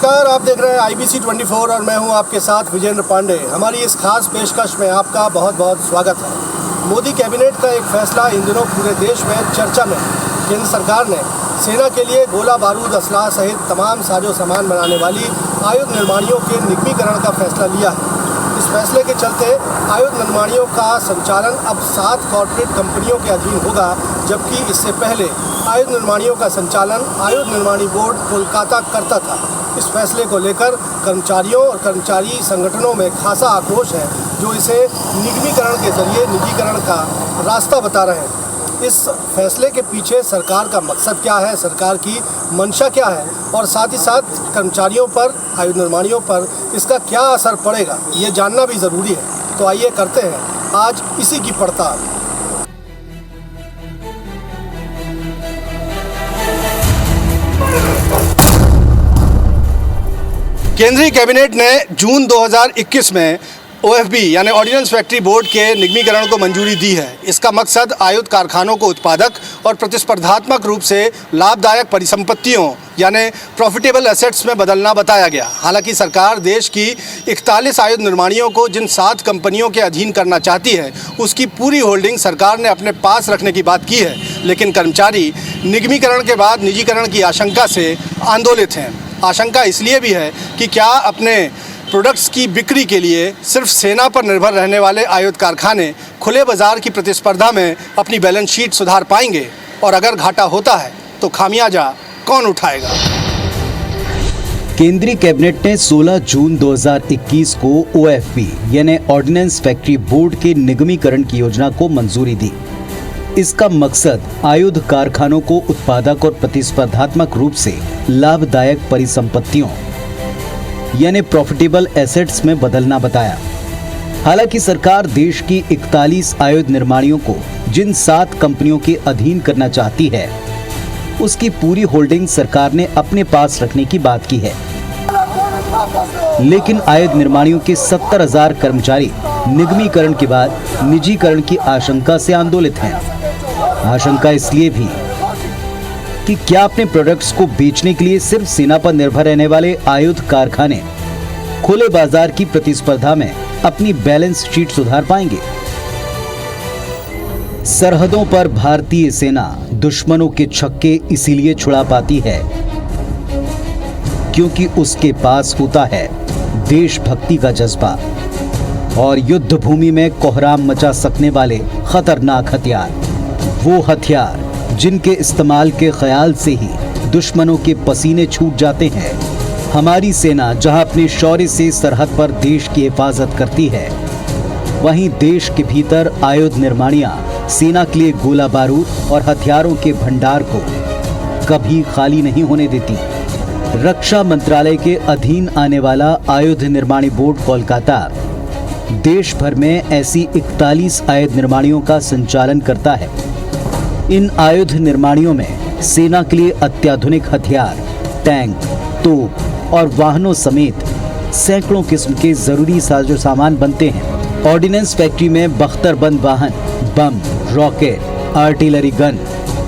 नमस्कार, आप देख रहे हैं IBC 24 और मैं हूं आपके साथ विजेंद्र पांडे। हमारी इस खास पेशकश में आपका बहुत बहुत स्वागत है। मोदी कैबिनेट का एक फैसला इन दिनों पूरे देश में चर्चा में। केंद्र सरकार ने सेना के लिए गोला बारूद, असलाह सहित तमाम साजो सामान बनाने वाली आयुध निर्माणियों के निगमीकरण का फैसला लिया है। इस फैसले के चलते आयुध निर्माणियों का संचालन अब 7 कॉर्पोरेट कंपनियों के अधीन होगा, जबकि इससे पहले आयुध निर्माणियों का संचालन आयुध निर्माणी बोर्ड कोलकाता करता था। इस फैसले को लेकर कर्मचारियों और कर्मचारी संगठनों में खासा आक्रोश है, जो इसे निगमीकरण के जरिए निजीकरण का रास्ता बता रहे हैं। इस फैसले के पीछे सरकार का मकसद क्या है, सरकार की मंशा क्या है और साथ ही साथ कर्मचारियों पर, आयुध निर्माणियों पर इसका क्या असर पड़ेगा, ये जानना भी ज़रूरी है। तो आइए करते हैं आज इसी की पड़ताल। केंद्रीय कैबिनेट ने जून 2021 में OFB यानी ऑर्डिनेंस फैक्ट्री बोर्ड के निगमीकरण को मंजूरी दी है। इसका मकसद आयुध कारखानों को उत्पादक और प्रतिस्पर्धात्मक रूप से लाभदायक परिसंपत्तियों यानी प्रॉफिटेबल एसेट्स में बदलना बताया गया। हालांकि सरकार देश की 41 आयुध निर्माणियों को जिन 7 कंपनियों के अधीन करना चाहती है, उसकी पूरी होल्डिंग सरकार ने अपने पास रखने की बात की है। लेकिन कर्मचारी निगमीकरण के बाद निजीकरण की आशंका से आंदोलित हैं। आशंका इसलिए भी है कि क्या अपने प्रोडक्ट्स की बिक्री के लिए सिर्फ सेना पर निर्भर रहने वाले आयुध कारखाने खुले बाजार की प्रतिस्पर्धा में अपनी बैलेंस शीट सुधार पाएंगे, और अगर घाटा होता है तो खामियाजा कौन उठाएगा। केंद्रीय कैबिनेट ने 16 जून 2021 को OFB यानी ऑर्डिनेंस फैक्ट्री बोर्ड के निगमीकरण की योजना को मंजूरी दी। इसका मकसद आयुध कारखानों को उत्पादक और प्रतिस्पर्धात्मक रूप से लाभदायक परिसंपत्तियों यानी प्रॉफिटेबल एसेट्स में बदलना बताया। हालांकि सरकार देश की 41 आयुध निर्माणियों को जिन 7 कंपनियों के अधीन करना चाहती है, उसकी पूरी होल्डिंग सरकार ने अपने पास रखने की बात की है। लेकिन आयुध निर्माणियों के 70,000 कर्मचारी निगमीकरण के बाद निजीकरण की आशंका से आंदोलित हैं। आशंका इसलिए भी कि क्या अपने प्रोडक्ट्स को बेचने के लिए सिर्फ सेना पर निर्भर रहने वाले आयुध कारखाने खुले बाजार की प्रतिस्पर्धा में अपनी बैलेंस शीट सुधार पाएंगे। सरहदों पर भारतीय सेना दुश्मनों के छक्के इसीलिए छुड़ा पाती है क्योंकि उसके पास होता है देशभक्ति का जज्बा और युद्ध भूमि में कोहराम मचा सकने वाले खतरनाक हथियार, वो हथियार जिनके इस्तेमाल के ख्याल से ही दुश्मनों के पसीने छूट जाते हैं। हमारी सेना जहां अपने शौर्य से सरहद पर देश की हिफाजत करती है, वहीं देश के भीतर आयुध निर्माणियां सेना के लिए गोला बारूद और हथियारों के भंडार को कभी खाली नहीं होने देती। रक्षा मंत्रालय के अधीन आने वाला आयुध निर्माणी बोर्ड कोलकाता देश भर में ऐसी 41 आयुध निर्माणियों का संचालन करता है। इन आयुध निर्माणियों में सेना के लिए अत्याधुनिक हथियार, टैंक, तोप और वाहनों समेत सैकड़ों किस्म के जरूरी साजो सामान बनते हैं। ऑर्डिनेंस फैक्ट्री में बख्तरबंद वाहन, bomb, rocket, artillery gun,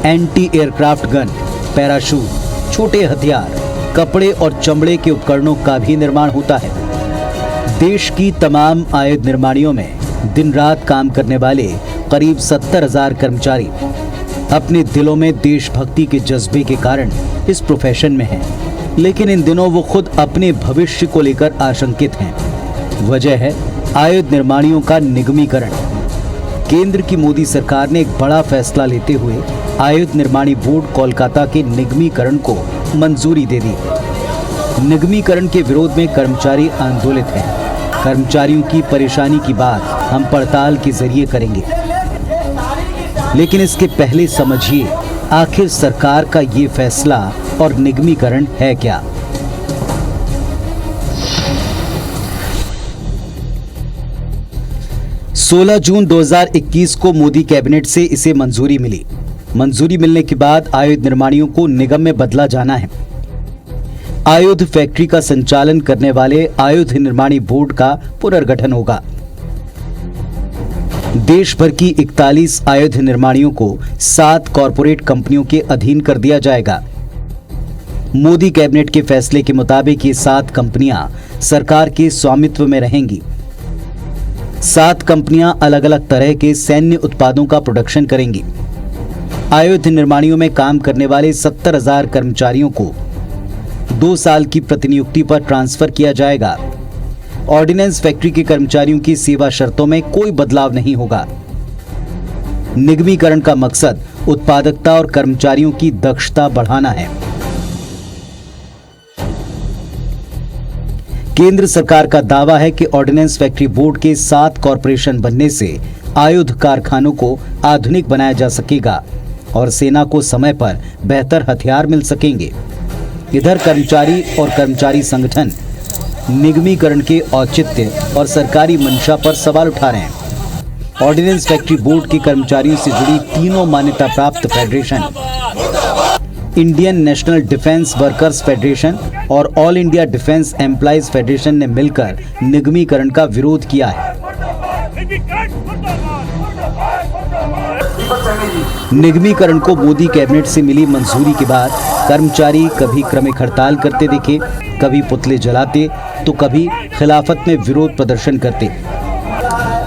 anti aircraft gun, parachute, छोटे हथियार, कपड़े और चमड़े के उपकरणों का भी निर्माण होता है। देश की तमाम आयुध निर्माणियों में दिन रात काम करने वाले करीब 70,000 कर्मचारी अपने दिलों में देशभक्ति के जज्बे के कारण इस प्रोफेशन में हैं। लेकिन इन दिनों वो खुद अपने भविष्य को लेकर आशंकित हैं। वजह है आयुध निर्माणियों का निगमीकरण। केंद्र की मोदी सरकार ने एक बड़ा फैसला लेते हुए आयुध निर्माणी बोर्ड कोलकाता के निगमीकरण को मंजूरी दे दी। निगमीकरण के विरोध में कर्मचारी आंदोलित हैं। कर्मचारियों की परेशानी की बात हम पड़ताल के जरिए करेंगे, लेकिन इसके पहले समझिए आखिर सरकार का ये फैसला और निगमीकरण है क्या। सोलह जून 2021 को मोदी कैबिनेट से इसे मंजूरी मिली। मंजूरी मिलने के बाद आयुध निर्माणियों को निगम में बदला जाना है। आयुध फैक्ट्री का संचालन करने वाले आयुध निर्माणी बोर्ड का पुनर्गठन होगा। देश भर की 41 आयुध निर्माणियों को 7 कॉरपोरेट कंपनियों के अधीन कर दिया जाएगा। मोदी कैबिनेट के फैसले के मुताबिक ये 7 कंपनियां सरकार के स्वामित्व में रहेंगी। 7 कंपनियां अलग अलग तरह के सैन्य उत्पादों का प्रोडक्शन करेंगी। आयुध निर्माणियों में काम करने वाले 70,000 कर्मचारियों को 2 साल की प्रतिनियुक्ति पर ट्रांसफर किया जाएगा। ऑर्डिनेंस फैक्ट्री के कर्मचारियों की सेवा शर्तों में कोई बदलाव नहीं होगा। निगमीकरण का मकसद उत्पादकता और कर्मचारियों की दक्षता बढ़ाना है। केंद्र सरकार का दावा है कि ऑर्डिनेंस फैक्ट्री बोर्ड के 7 कॉरपोरेशन बनने से आयुध कारखानों को आधुनिक बनाया जा सकेगा और सेना को समय पर बेहतर हथियार मिल सकेंगे। इधर कर्मचारी और कर्मचारी संगठन निगमीकरण के औचित्य और सरकारी मंशा पर सवाल उठा रहे हैं। ऑर्डिनेंस फैक्ट्री बोर्ड के कर्मचारियों से जुड़ी तीनों मान्यता प्राप्त federation, Indian national defence workers federation और all India defence employees federation ने मिलकर निगमीकरण का विरोध किया है। निगमीकरण को मोदी कैबिनेट से मिली मंजूरी के बाद कर्मचारी कभी क्रमिक हड़ताल करते दिखे, कभी पुतले जलाते तो कभी खिलाफत में विरोध प्रदर्शन करते।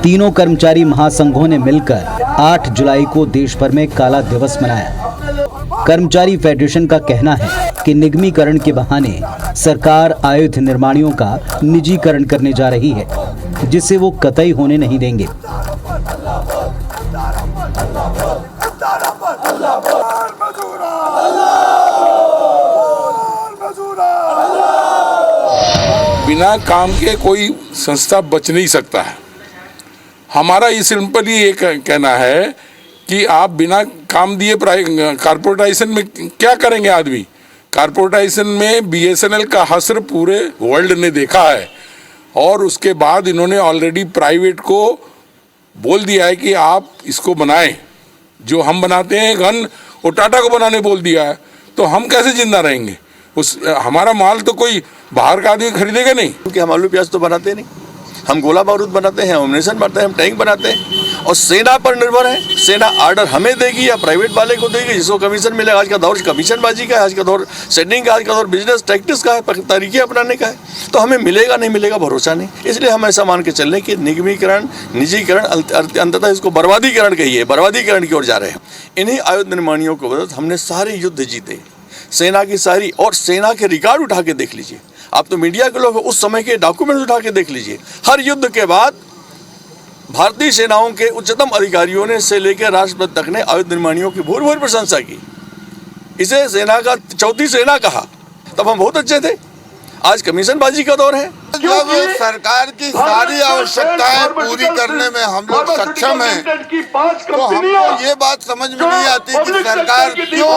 तीनों कर्मचारी महासंघों ने मिलकर 8 जुलाई को देश भर में काला दिवस मनाया। कर्मचारी फेडरेशन का कहना है कि निगमीकरण के बहाने सरकार आयुध निर्माणियों का निजीकरण करने जा रही है, जिसे वो कतई होने नहीं देंगे। बिना काम के कोई संस्था बच नहीं सकता है। हमारा ये सिंपली ये कहना है कि आप बिना काम दिए कारपोरेटाइजेशन में क्या करेंगे आदमी। कारपोरेटाइजेशन में बीएसएनएल का हस्र पूरे वर्ल्ड ने देखा है और उसके बाद इन्होंने ऑलरेडी प्राइवेट को बोल दिया है कि आप इसको बनाएं। जो हम बनाते हैं गन, वो टाटा को बनाने बोल दिया है, तो हम कैसे जिंदा रहेंगे। हमारा माल तो कोई बाहर का आदमी खरीदेगा नहीं, क्योंकि हम आलू प्याज तो बनाते नहीं, हम गोला बारूद बनाते हैं, एमुनेशन बनाते हैं, हम टैंक बनाते हैं और सेना पर निर्भर है। सेना आर्डर हमें देगी या प्राइवेट वाले को देगी, जिसको कमीशन मिलेगा। आज का दौर कमीशनबाजी का है, आज का दौर सेंडिंग का, आज का दौर बिजनेस टैक्टिस का है, तरीके अपनाने का है। तो हमें मिलेगा नहीं मिलेगा भरोसा नहीं। इसलिए हम ऐसा मान के चल रहे कि निगमीकरण, निजीकरण, अंततः इसको बर्बादीकरण कहिए, बर्बादीकरण की ओर जा रहे हैं। इन्हीं आयुध निर्माणियों को बदौलत हमने सारे युद्ध जीते, सेना की सारी, और सेना के रिकॉर्ड उठा के देख लीजिए। आप तो मीडिया के लोग उस समय के डॉक्यूमेंट्स उठा के देख लीजिए। हर युद्ध के बाद भारतीय सेनाओं के उच्चतम अधिकारियों ने से लेकर राष्ट्रपति तक ने आयुध निर्माणियों की भूर भूर प्रशंसा की। इसे सेना का चौथी सेना कहा। तब हम बहुत अच्छे थे। आज कमीशनबाजी का दौर है। जब सरकार की सारी आवश्यकताएं पूरी करने में हम लोग सक्षम हैं, तो हमको ये बात समझ में नहीं आती कि सरकार क्यों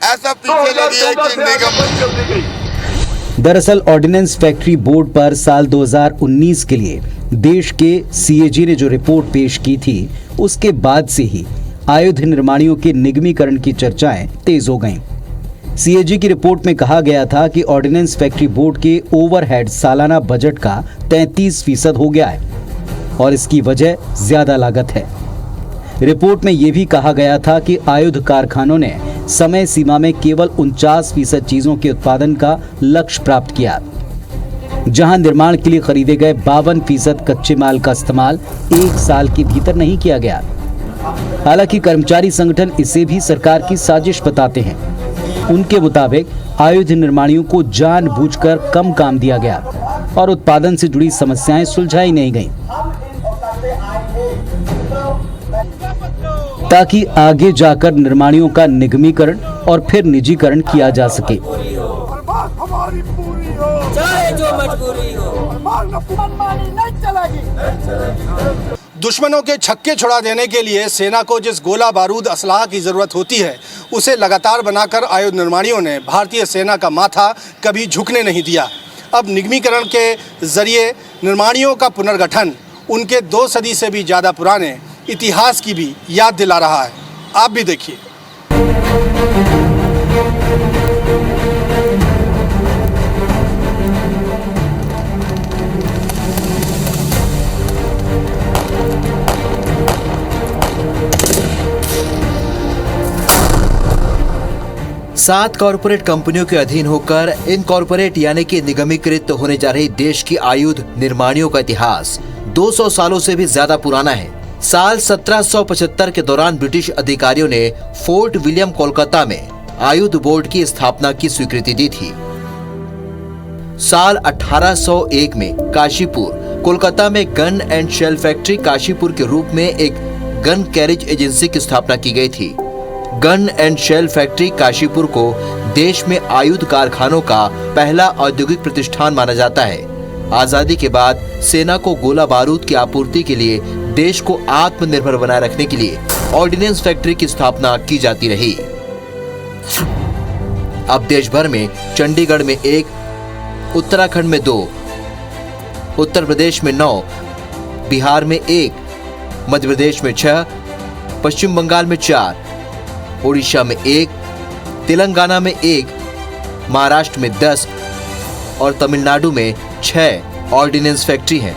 ऐसा पीछे लगी है कि निगम। दरअसल ऑर्डिनेंस फैक्ट्री बोर्ड पर साल 2019 के लिए देश के सीएजी ने जो रिपोर्ट पेश की थी, उसके बाद से ही आयुध निर्माणियों के निगमीकरण की चर्चाएं तेज हो गईं। सीएजी की रिपोर्ट में कहा गया था कि ऑर्डिनेंस फैक्ट्री बोर्ड के ओवरहेड सालाना बजट का 33% हो गया है और इसकी वजह ज्यादा लागत है। रिपोर्ट में यह भी कहा गया था कि आयुध कारखानों ने समय सीमा में केवल 49% चीजों के उत्पादन का लक्ष्य प्राप्त किया, जहां निर्माण के लिए खरीदे गए 52% कच्चे माल का इस्तेमाल 1 साल के भीतर नहीं किया गया। हालांकि कर्मचारी संगठन इसे भी सरकार की साजिश बताते हैं। उनके मुताबिक आयुध निर्माणियों को जानबूझकर कम काम दिया गया और उत्पादन से जुड़ी समस्याएं सुलझाई नहीं गईं, ताकि आगे जाकर निर्माणियों का निगमीकरण और फिर निजीकरण किया जा सके। चाहे जो मजबूरी हो, दुश्मनों के छक्के छुड़ा देने के लिए सेना को जिस गोला बारूद असलाह की ज़रूरत होती है, उसे लगातार बनाकर आयुध निर्माणियों ने भारतीय सेना का माथा कभी झुकने नहीं दिया। अब निगमीकरण के जरिए निर्माणियों का पुनर्गठन उनके 2 सदी से भी ज़्यादा पुराने इतिहास की भी याद दिला रहा है। आप भी देखिए। 7 कॉरपोरेट कंपनियों के अधीन होकर इनकॉर्पोरेट यानी कि निगमीकृत होने जा रही देश की आयुध निर्माणियों का इतिहास 200 सालों से भी ज्यादा पुराना है। साल 1775 के दौरान ब्रिटिश अधिकारियों ने फोर्ट विलियम कोलकाता में आयुध बोर्ड की स्थापना की स्वीकृति दी थी। साल 1801 में काशीपुर कोलकाता में gun and shell factory Kashipur के रूप में एक गन कैरेज एजेंसी की स्थापना की गई थी। Gun and shell factory Kashipur को देश में आयुध कारखानों का पहला औद्योगिक प्रतिष्ठान माना जाता है। आजादी के बाद सेना को गोला बारूद की आपूर्ति के लिए देश को आत्मनिर्भर बनाए रखने के लिए ऑर्डिनेंस फैक्ट्री की स्थापना की जाती रही। अब देश भर में चंडीगढ़ में 1, उत्तराखंड में 2, उत्तर प्रदेश में 9, बिहार में 1, मध्य प्रदेश में 6, पश्चिम बंगाल में 4, उड़ीसा में 1, तेलंगाना में 1, महाराष्ट्र में 10 और तमिलनाडु में 6 ऑर्डिनेंस फैक्ट्री हैं।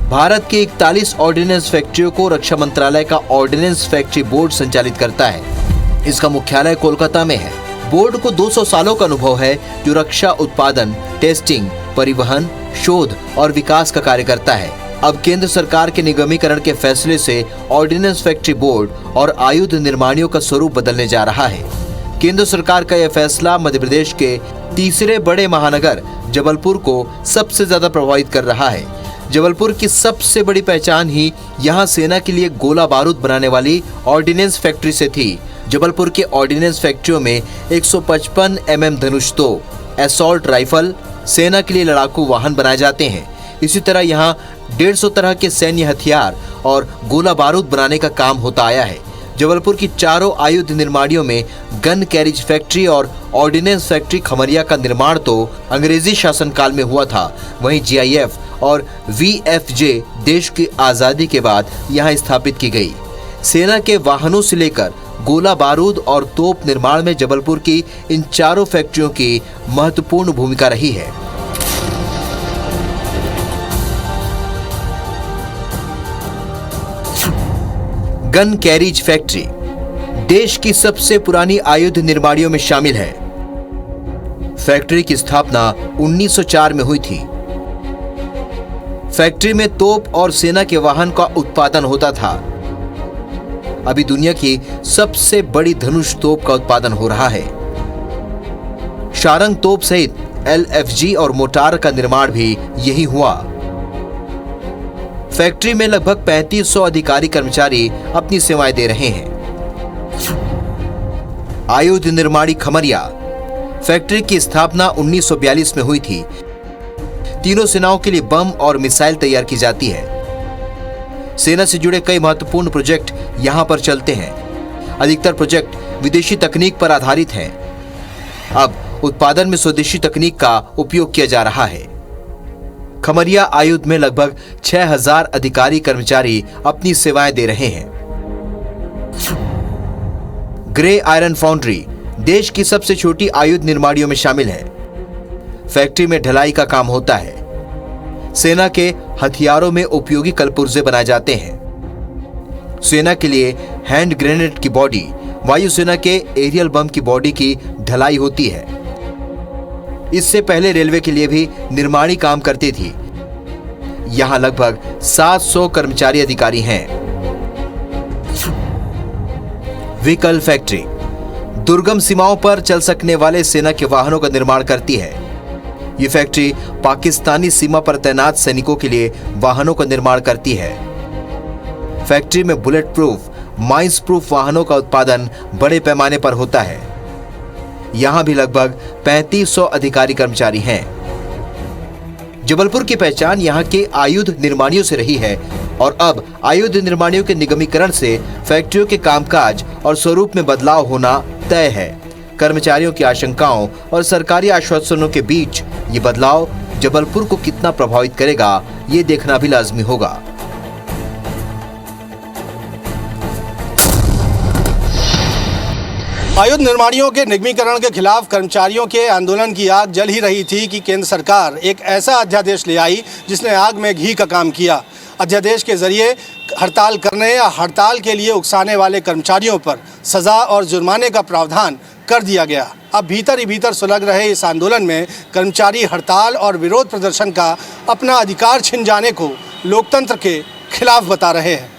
भारत की 41 ऑर्डिनेंस फैक्ट्रियों को रक्षा मंत्रालय का ऑर्डिनेंस फैक्ट्री बोर्ड संचालित करता है। इसका मुख्यालय कोलकाता में है। बोर्ड को 200 सालों का अनुभव है, जो रक्षा उत्पादन, टेस्टिंग, परिवहन, शोध और विकास का कार्य करता है। अब केंद्र सरकार के निगमीकरण के फैसले से ऑर्डिनेंस फैक्ट्री बोर्ड और आयुध निर्माणियों का स्वरूप बदलने जा रहा है। केंद्र सरकार का यह फैसला मध्य प्रदेश के तीसरे बड़े महानगर जबलपुर को सबसे ज्यादा प्रभावित कर रहा है। जबलपुर की सबसे बड़ी पहचान ही यहाँ सेना के लिए गोला बारूद बनाने वाली ऑर्डिनेंस फैक्ट्री से थी। जबलपुर के ऑर्डिनेंस फैक्ट्रियों में 155 mm धनुष तोप, असॉल्ट राइफल, सेना के लिए लड़ाकू वाहन बनाए जाते हैं। इसी तरह यहाँ 150 तरह के सैन्य हथियार और गोला बारूद बनाने का काम होता आया है। जबलपुर की चारों आयुध निर्माणियों में गन कैरेज फैक्ट्री और ऑर्डिनेंस फैक्ट्री खमरिया का निर्माण तो अंग्रेजी शासनकाल में हुआ था। वहीं GIF और VFJ देश की आजादी के बाद यहाँ स्थापित की गई। सेना के वाहनों से लेकर गोला बारूद और तोप निर्माण में जबलपुर की इन चारों फैक्ट्रियों की महत्वपूर्ण भूमिका रही है। गन कैरेज फैक्ट्री देश की सबसे पुरानी आयुध निर्माणियों में शामिल है। फैक्ट्री की स्थापना 1904 में हुई थी। फैक्ट्री में तोप और सेना के वाहन का उत्पादन होता था। अभी दुनिया की सबसे बड़ी धनुष तोप का उत्पादन हो रहा है। शारंग तोप सहित LFG और मोटार का निर्माण भी यही हुआ। फैक्ट्री में लगभग 3500 अधिकारी कर्मचारी अपनी सेवाएं दे रहे हैं। आयुध निर्माणी खमरिया फैक्ट्री की स्थापना 1942 में हुई थी। तीनों सेनाओं के लिए बम और मिसाइल तैयार की जाती है। सेना से जुड़े कई महत्वपूर्ण प्रोजेक्ट यहां पर चलते हैं। अधिकतर प्रोजेक्ट विदेशी तकनीक पर आधारित हैं। अब उत्पादन में स्वदेशी तकनीक का उपयोग किया जा रहा है। खमरिया आयुध में लगभग 6000 अधिकारी कर्मचारी अपनी सेवाएं दे रहे हैं। ग्रे आयरन फाउंड्री देश की सबसे छोटी आयुध निर्माणियों में शामिल है। फैक्ट्री में ढलाई का काम होता है। सेना के हथियारों में उपयोगी कलपुर्जे बनाए जाते हैं। सेना के लिए हैंड ग्रेनेड की बॉडी, वायुसेना के एरियल बम की बॉडी की ढलाई होती है। इससे पहले रेलवे के लिए भी निर्माणी काम करती थी। यहां लगभग 700 कर्मचारी अधिकारी हैं। व्हीकल फैक्ट्री दुर्गम सीमाओं पर चल सकने वाले सेना के वाहनों का निर्माण करती है। ये फैक्ट्री पाकिस्तानी सीमा पर तैनात सैनिकों के लिए वाहनों का निर्माण करती है। फैक्ट्री में बुलेट प्रूफ, माइंस प्रूफ वाहनों का उत्पादन बड़े पैमाने पर होता है। यहां भी लगभग 3500 अधिकारी कर्मचारी हैं। जबलपुर की पहचान यहां के आयुध निर्माणियों से रही है और अब आयुध निर्माणियों के निगमीकरण से फैक्ट्रियों के कामकाज और स्वरूप में बदलाव होना तय है। कर्मचारियों की आशंकाओं और सरकारी आश्वासनों के बीच ये बदलाव जबलपुर को कितना प्रभावित करेगा, ये देखना भी लाजमी होगा। आयुध निर्माणियों के निगमीकरण के खिलाफ कर्मचारियों के आंदोलन की आग जल ही रही थी कि केंद्र सरकार एक ऐसा अध्यादेश ले आई जिसने आग में घी का काम किया। अध्यादेश के जरिए हड़ताल करने या हड़ताल के लिए उकसाने वाले कर्मचारियों पर सज़ा और जुर्माने का प्रावधान कर दिया गया। अब भीतर ही भीतर सुलग रहे इस आंदोलन में कर्मचारी हड़ताल और विरोध प्रदर्शन का अपना अधिकार छिन जाने को लोकतंत्र के खिलाफ बता रहे हैं।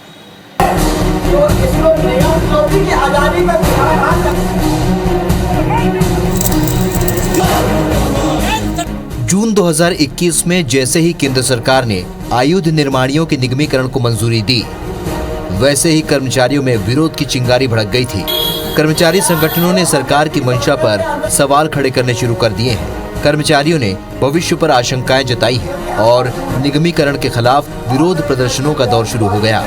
जून 2021 में जैसे ही केंद्र सरकार ने आयुध निर्माणियों के निगमीकरण को मंजूरी दी, वैसे ही कर्मचारियों में विरोध की चिंगारी भड़क गई थी। कर्मचारी संगठनों ने सरकार की मंशा पर सवाल खड़े करने शुरू कर दिए हैं। कर्मचारियों ने भविष्य पर आशंकाएं जताई हैं और निगमीकरण के खिलाफ विरोध प्रदर्शनों का दौर शुरू हो गया।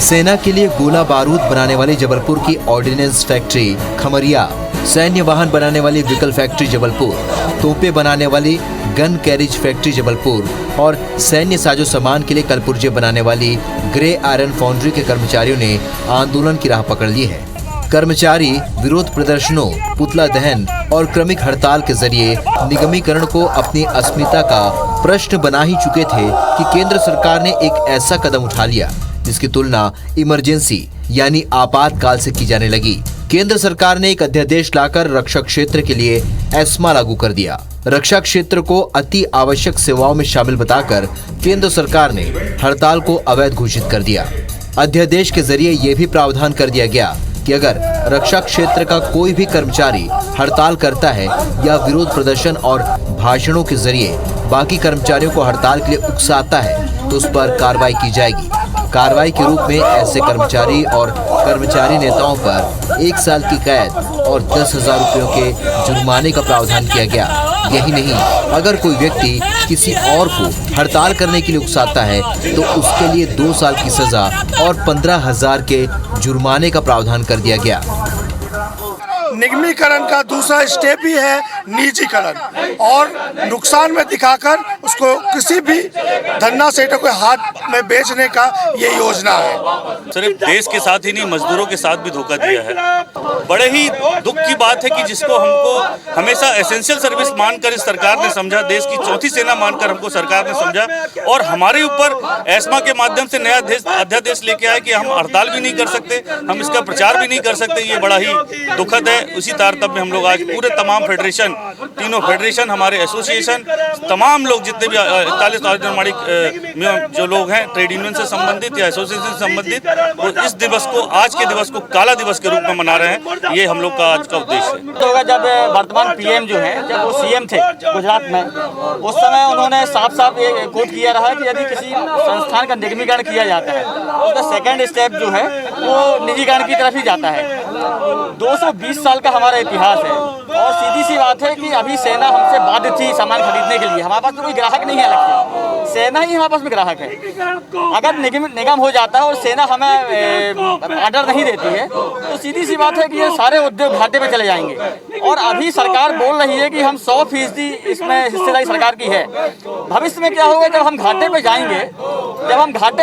सेना के लिए गोला बारूद बनाने वाली जबलपुर की ऑर्डिनेंस फैक्ट्री खमरिया, सैन्य वाहन बनाने वाली व्हीकल फैक्ट्री जबलपुर, तोपें बनाने वाली गन कैरिज फैक्ट्री जबलपुर और सैन्य साजो सामान के लिए कलपुर्जे बनाने वाली ग्रे आयरन फाउंड्री के कर्मचारियों ने आंदोलन की राह पकड़ ली है। कर्मचारी विरोध प्रदर्शनों, पुतला दहन और क्रमिक हड़ताल के जरिए निगमीकरण को अपनी अस्मिता का प्रश्न बना ही चुके थे कि केंद्र सरकार ने एक ऐसा कदम उठा लिया जिसकी तुलना इमरजेंसी यानी आपातकाल से की जाने लगी। केंद्र सरकार ने एक अध्यादेश लाकर रक्षा क्षेत्र के लिए एस्मा लागू कर दिया। रक्षा क्षेत्र को अति आवश्यक सेवाओं में शामिल बताकर केंद्र सरकार ने हड़ताल को अवैध घोषित कर दिया। अध्यादेश के जरिए यह भी प्रावधान कर दिया गया कि अगर रक्षा क्षेत्र का कोई भी कर्मचारी हड़ताल करता है या विरोध प्रदर्शन और भाषणों के जरिए बाकी कर्मचारियों को हड़ताल के लिए उकसाता है तो उस पर कार्रवाई की जाएगी। कार्रवाई के रूप में ऐसे कर्मचारी और कर्मचारी नेताओं पर 1 साल की कैद और 10,000 रुपयों के जुर्माने का प्रावधान किया गया। यही नहीं, अगर कोई व्यक्ति किसी और को हड़ताल करने के लिए उकसाता है तो उसके लिए 2 साल की सजा और 15,000 के जुर्माने का प्रावधान कर दिया गया। निगमीकरण का दूसरा स्टेप ही है निजीकरण और नुकसान में दिखाकर उसको किसी भी धन्ना सेठों के हाथ में बेचने का ये योजना है। सिर्फ देश के साथ ही नहीं, मजदूरों के साथ भी धोखा दिया है। बड़े ही दुख की बात है कि जिसको हमको हमेशा एसेंशियल सर्विस मानकर इस सरकार ने समझा, देश की चौथी सेना मानकर हमको सरकार ने समझा और हमारे ऊपर एस्मा के माध्यम से नया अध्यादेश लेके आए कि हम हड़ताल भी नहीं कर सकते, हम इसका प्रचार भी नहीं कर सकते। ये बड़ा ही दुखद है। उसी तारतम्य में हम लोग आज पूरे तमाम फेडरेशन, तीनों फेडरेशन, हमारे एसोसिएशन, तमाम लोग जितने भी 41 निर्माणी जो लोग हैं ट्रेड यूनियन से संबंधित या एसोसिएशन से संबंधित, वो इस दिवस को, आज के दिवस को काला दिवस के रूप में मना रहे हैं। ये हम लोग का आज का उद्देश्य है। तो जब वर्तमान पीएम जो है, जब वो सीएम थे गुजरात में, उस समय उन्होंने साफ साफ ये कोट किया रहा कि यदि किसी संस्थान का निगमीकरण किया जाता है उसका सेकेंड स्टेप जो है वो निजीकरण की तरफ ही जाता है। 220 साल का हमारा इतिहास है और सीधी सी बात है कि अभी सेना हमसे बाध्य थी सामान खरीदने के लिए। हमारे पास तो कोई ग्राहक नहीं है, अलग से सेना ही हमारे पास में ग्राहक है। अगर निगम हो जाता है और सेना हमें ऑर्डर नहीं देती है तो सीधी सी बात है कि ये सारे उद्योग घाटे पे चले जाएंगे। और अभी सरकार बोल रही है कि हम 100% इसमें हिस्सेदारी सरकार की है। भविष्य में क्या होगा, जब हम घाटे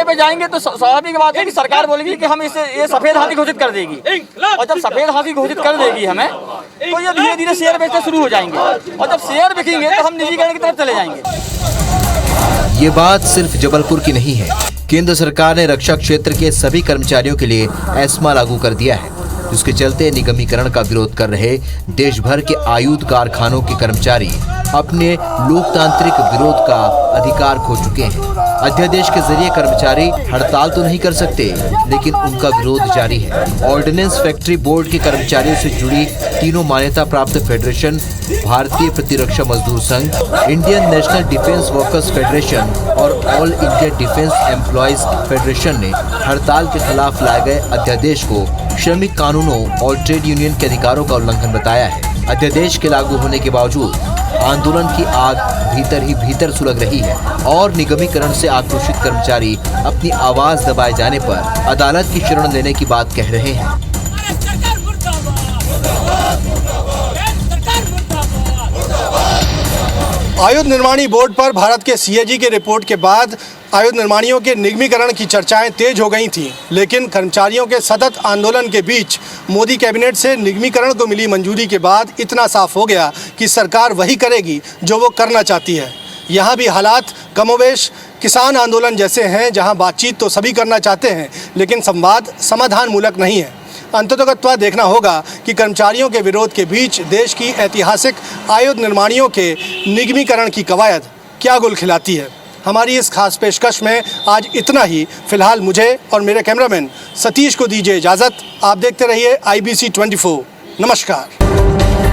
पे जाएंगे तो स्वाभाविक बात है कि सरकार बोलेगी कि हम इसे ये सफेद हाथी घोषित कर देगी और जब सफेद हाथी घोषित कर देगी हमें तो ये धीरे धीरे शेयर बेचना शुरू हो जाएंगे और जब शेयर बिकेंगे तो हम निजीकरण की तरफ चले जाएंगे। ये बात सिर्फ जबलपुर की नहीं है। केंद्र सरकार ने रक्षा क्षेत्र के सभी कर्मचारियों के लिए एस्मा लागू कर दिया है, जिसके चलते निगमीकरण का विरोध कर रहे देश भर के आयुध कारखानों के कर्मचारी अपने लोकतांत्रिक विरोध का अधिकार खो चुके हैं। अध्यादेश के जरिए कर्मचारी हड़ताल तो नहीं कर सकते, लेकिन उनका विरोध जारी है। ऑर्डिनेंस फैक्ट्री बोर्ड के कर्मचारियों से जुड़ी तीनों मान्यता प्राप्त फेडरेशन, भारतीय प्रतिरक्षा मजदूर संघ, Indian national defence workers federation और all India defence employees federation ने हड़ताल के खिलाफ लाए गए अध्यादेश को श्रमिक कानूनों और ट्रेड यूनियन के अधिकारों का उल्लंघन बताया है। अध्यादेश के लागू होने के बावजूद आंदोलन की आग भीतर ही भीतर सुलग रही है और निगमीकरण से आक्रोशित कर्मचारी अपनी आवाज दबाए जाने पर अदालत की शरण लेने की बात कह रहे हैं। आयुध निर्माणी बोर्ड पर भारत के सीएजी की रिपोर्ट के बाद आयुध निर्माणियों के निगमीकरण की चर्चाएं तेज हो गई थीं, लेकिन कर्मचारियों के सतत आंदोलन के बीच मोदी कैबिनेट से निगमीकरण को मिली मंजूरी के बाद इतना साफ हो गया कि सरकार वही करेगी जो वो करना चाहती है। यहाँ भी हालात कमोवेश किसान आंदोलन जैसे हैं जहां बातचीत तो सभी करना चाहते हैं लेकिन संवाद समाधान मूलक नहीं है। अंततोगत्वा देखना होगा कि कर्मचारियों के विरोध के बीच देश की ऐतिहासिक आयुध निर्माणियों के निगमीकरण की कवायद क्या गुल खिलाती है। हमारी इस खास पेशकश में आज इतना ही। फिलहाल मुझे और मेरे कैमरामैन सतीश को दीजिए इजाज़त। आप देखते रहिए IBC 24। नमस्कार।